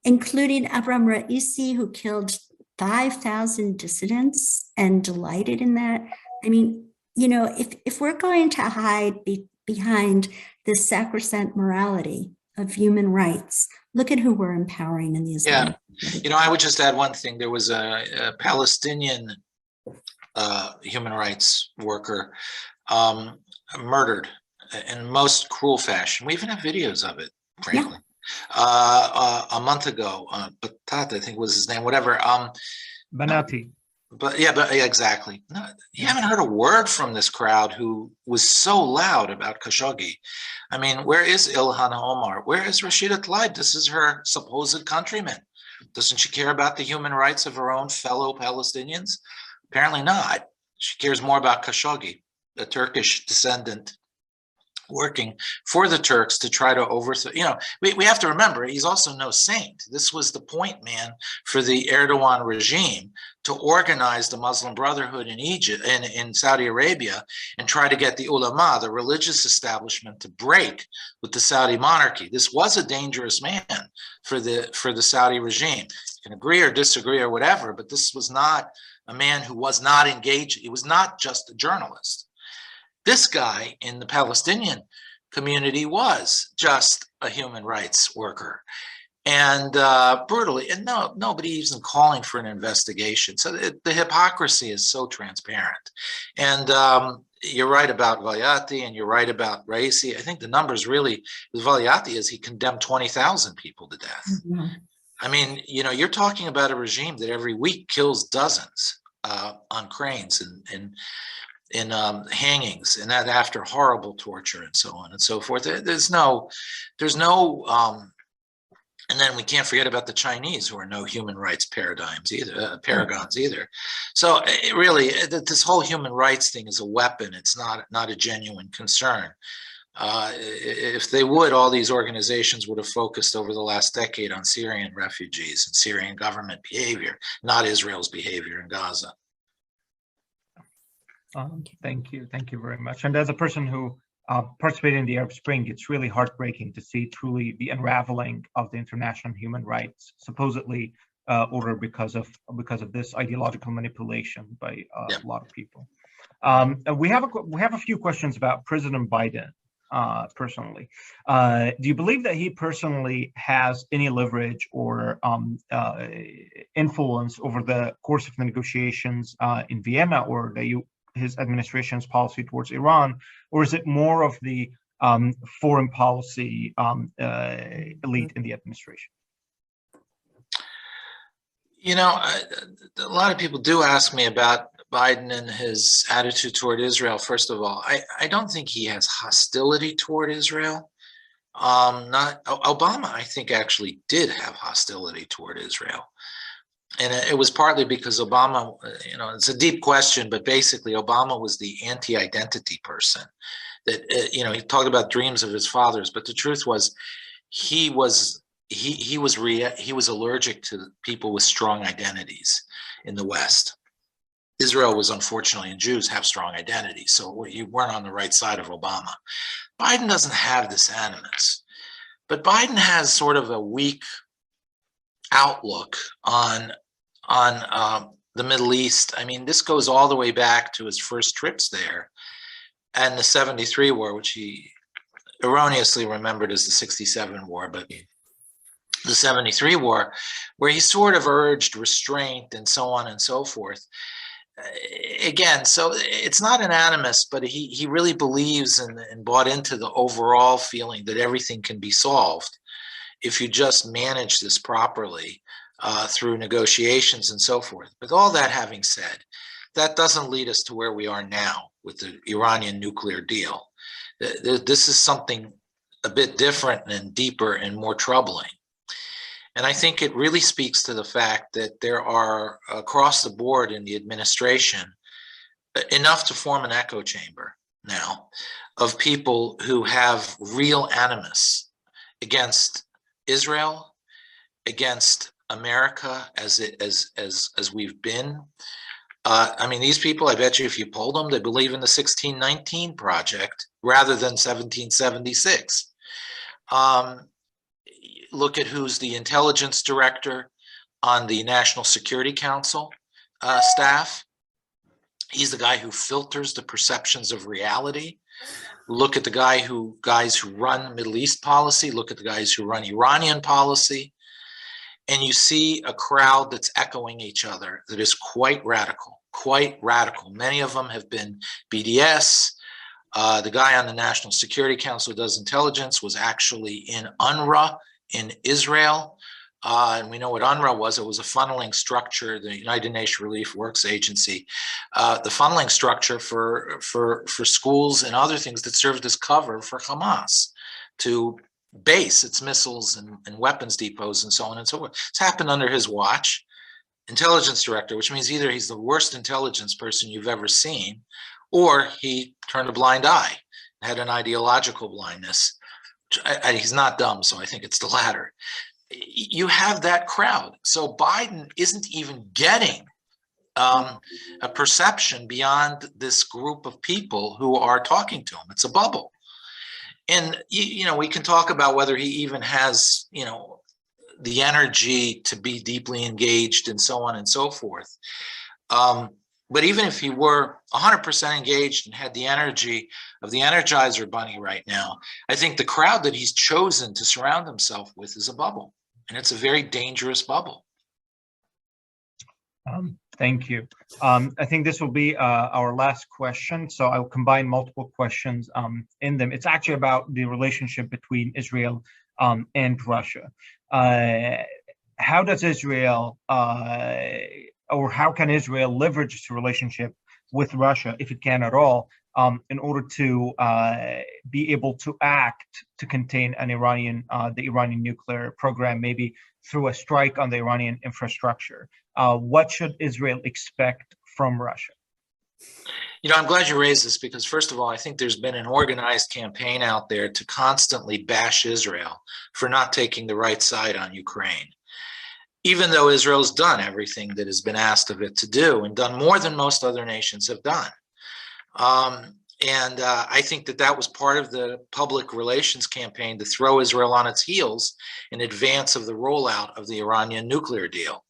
including Abram Raisi, who killed 5,000 dissidents and delighted in that. I mean, you know, if we're going to hide behind this sacrosanct morality of human rights, look at who we're empowering in the Islamic. Yeah, you know, I would just add one thing. There was a Palestinian human rights worker murdered in most cruel fashion. We even have videos of it, frankly. Yeah. A month ago, Batat, I think was his name, whatever. Banati. But yeah, exactly. No, you haven't heard a word from this crowd who was so loud about Khashoggi. I mean, where is Ilhan Omar? Where is Rashida Tlaib? This is her supposed countryman. Doesn't she care about the human rights of her own fellow Palestinians? Apparently not. She cares more about Khashoggi, a Turkish descendant working for the Turks to try to overthrow. You know, we have to remember, he's also no saint. This was the point man for the Erdogan regime to organize the Muslim Brotherhood in Egypt and in Saudi Arabia and try to get the ulama, the religious establishment, to break with the Saudi monarchy. This was a dangerous man for the Saudi regime. You can agree or disagree or whatever, but this was not a man who was not engaged. He was not just a journalist. This guy in the Palestinian community was just a human rights worker, and brutally, and nobody isn't calling for an investigation. So the hypocrisy is so transparent. And you're right about Valiati, and you're right about Raisi. I think the numbers really with Valiati is he condemned 20,000 people to death. Mm-hmm. I mean, you know, you're talking about a regime that every week kills dozens on cranes and in hangings, and that after horrible torture and so on and so forth. There's no, and then we can't forget about the Chinese, who are no human rights paragons either. So it really, this whole human rights thing is a weapon. It's not a genuine concern. If they would, all these organizations would have focused over the last decade on Syrian refugees and Syrian government behavior, not Israel's behavior in Gaza. Thank you very much. And as a person who participated in the Arab Spring, it's really heartbreaking to see truly the unraveling of the international human rights supposedly order because of this ideological manipulation by a lot of people. We have a few questions about President Biden personally. Do you believe that he personally has any leverage or influence over the course of the negotiations in Vienna, or his administration's policy towards Iran, or is it more of the foreign policy elite in the administration? You know, a lot of people do ask me about Biden and his attitude toward Israel. First of all, I don't think he has hostility toward Israel. Obama, I think, actually did have hostility toward Israel. And it was partly because Obama, you know, it's a deep question, but basically Obama was the anti-identity person. That, you know, he talked about dreams of his fathers, but the truth was he was allergic to people with strong identities in the West. Israel was, unfortunately, and Jews have strong identities, so you weren't on the right side of Obama. Biden doesn't have this animus, but Biden has sort of a weak outlook on the Middle East. I mean, this goes all the way back to his first trips there and the 73 war, which he erroneously remembered as the 67 war, but the 73 war, where he sort of urged restraint and so on and so forth. Again, so it's not an animus, but he really believes and bought into the overall feeling that everything can be solved if you just manage this properly through negotiations and so forth. But all that having said, that doesn't lead us to where we are now with the Iranian nuclear deal. This is something a bit different and deeper and more troubling. And I think it really speaks to the fact that there are, across the board in the administration, enough to form an echo chamber now of people who have real animus against Israel, against America as we've been. I mean, these people, I bet you if you polled them, they believe in the 1619 project rather than 1776. Look at who's the intelligence director on the National Security Council staff. He's the guy who filters the perceptions of reality. Look at the guys who run Middle East policy. Look at the guys who run Iranian policy. And you see a crowd that's echoing each other that is quite radical, quite radical. Many of them have been BDS. The guy on the National Security Council who does intelligence was actually in UNRWA in Israel. And we know what UNRWA was. It was a funneling structure, the United Nations Relief Works Agency, the funneling structure for schools and other things that served as cover for Hamas to base its missiles and weapons depots and so on and so forth. It's happened under his watch. Intelligence director, which means either he's the worst intelligence person you've ever seen, or he turned a blind eye, had an ideological blindness. He's not dumb, so I think it's the latter. You have that crowd. So Biden isn't even getting a perception beyond this group of people who are talking to him. It's a bubble. And, you know, we can talk about whether he even has, you know, the energy to be deeply engaged and so on and so forth. But even if he were 100% engaged and had the energy of the Energizer Bunny right now, I think the crowd that he's chosen to surround himself with is a bubble. And it's a very dangerous bubble. Thank you. I think this will be our last question. So I'll combine multiple questions in them. It's actually about the relationship between Israel and Russia. How does Israel, or how can Israel leverage its relationship with Russia, if it can at all, in order to be able to act to contain the Iranian nuclear program, maybe through a strike on the Iranian infrastructure? What should Israel expect from Russia? You know, I'm glad you raised this because, first of all, I think there's been an organized campaign out there to constantly bash Israel for not taking the right side on Ukraine, even though Israel's done everything that has been asked of it to do and done more than most other nations have done. I think that was part of the public relations campaign to throw Israel on its heels in advance of the rollout of the Iranian nuclear deal,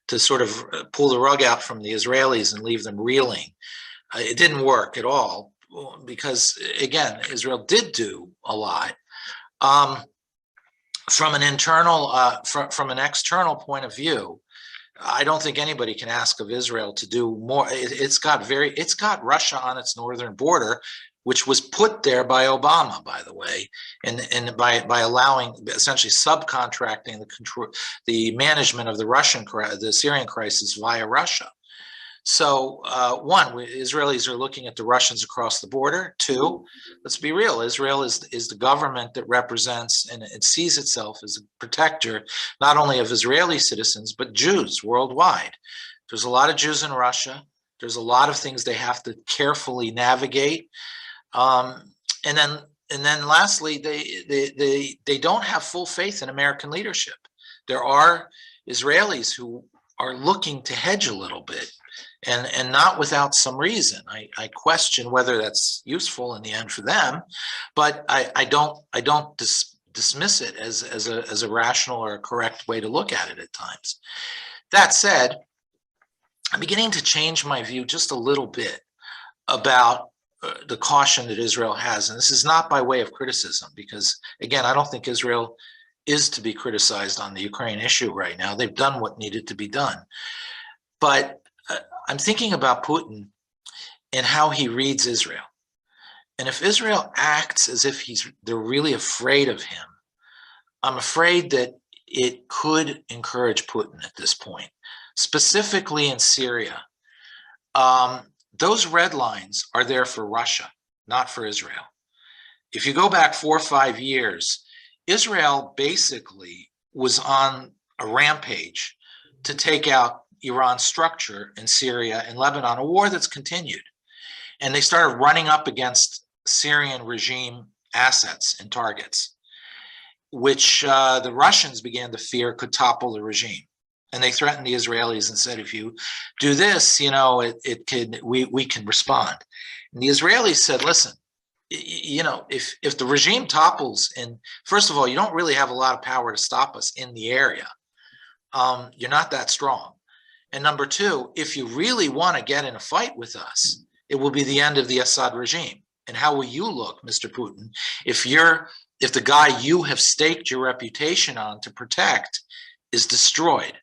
to sort of pull the rug out from the Israelis and leave them reeling. It didn't work at all because, again, Israel did do a lot. From an internal, from an external point of view, I don't think anybody can ask of Israel to do more. It's got Russia on its northern border, which was put there by Obama, by the way, and by allowing, essentially subcontracting the management of the Syrian crisis via Russia. So one, Israelis are looking at the Russians across the border. Two, let's be real, Israel is the government that represents and it sees itself as a protector, not only of Israeli citizens, but Jews worldwide. There's a lot of Jews in Russia. There's a lot of things they have to carefully navigate. And then lastly, they don't have full faith in American leadership. There are Israelis who are looking to hedge a little bit, and not without some reason. I question whether that's useful in the end for them, but I don't dismiss it as a rational or a correct way to look at it at times. That said, I'm beginning to change my view just a little bit about the caution that Israel has. And this is not by way of criticism, because again, I don't think Israel is to be criticized on the Ukraine issue right now. They've done what needed to be done. But I'm thinking about Putin and how he reads Israel. And if Israel acts as if they're really afraid of him, I'm afraid that it could encourage Putin at this point, specifically in Syria. Those red lines are there for Russia, not for Israel. If you go back 4 or 5 years, Israel basically was on a rampage to take out Iran's structure in Syria and Lebanon, a war that's continued. And they started running up against Syrian regime assets and targets, which the Russians began to fear could topple the regime. And they threatened the Israelis and said, if you do this, you know, we can respond. And the Israelis said, listen, you know, if the regime topples, and first of all, you don't really have a lot of power to stop us in the area. You're not that strong. And number two, if you really want to get in a fight with us, it will be the end of the Assad regime. And how will you look, Mr. Putin, if the guy you have staked your reputation on to protect is destroyed?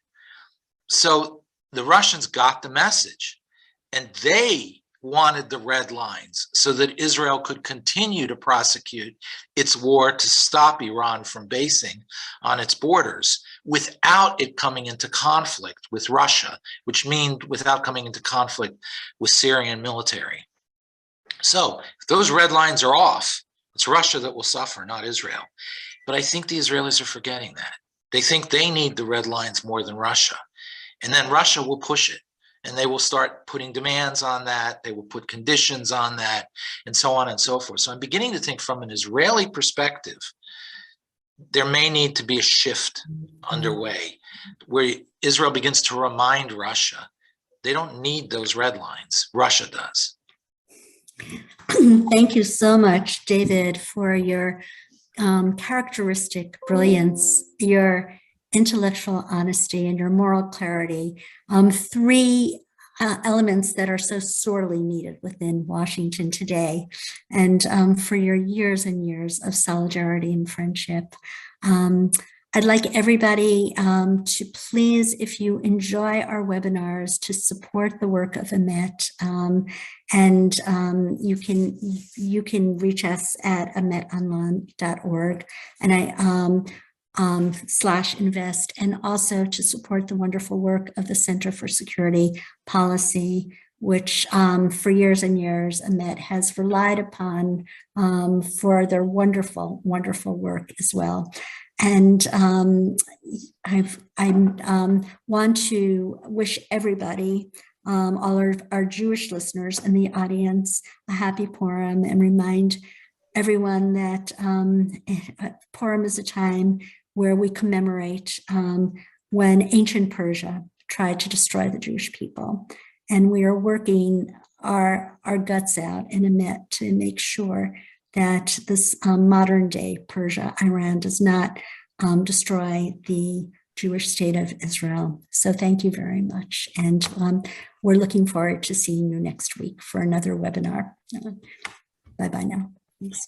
So the Russians got the message, and they wanted the red lines so that Israel could continue to prosecute its war to stop Iran from basing on its borders without it coming into conflict with Russia, which means without coming into conflict with Syrian military. So if those red lines are off, it's Russia that will suffer, not Israel. But I think the Israelis are forgetting that. They think they need the red lines more than Russia. And then Russia will push it. And they will start putting demands on that. They will put conditions on that, and so on and so forth. So I'm beginning to think from an Israeli perspective, there may need to be a shift underway where Israel begins to remind Russia they don't need those red lines. Russia does. Thank you so much, David, for your characteristic brilliance, your intellectual honesty, and your moral clarity. 3 elements that are so sorely needed within Washington today, and for your years and years of solidarity and friendship. I'd like everybody to please, if you enjoy our webinars, to support the work of EMET, and you can reach us at emetonline.org, and /invest, and also to support the wonderful work of the Center for Security Policy, which for years and years EMET has relied upon for their wonderful, wonderful work as well. And I want to wish everybody, all our Jewish listeners in the audience, a happy Purim, and remind everyone that Purim is a time where we commemorate when ancient Persia tried to destroy the Jewish people. And we are working our guts out in EMET to make sure that this modern day Persia, Iran, does not destroy the Jewish state of Israel. So thank you very much. And we're looking forward to seeing you next week for another webinar. Bye-bye now. Thanks.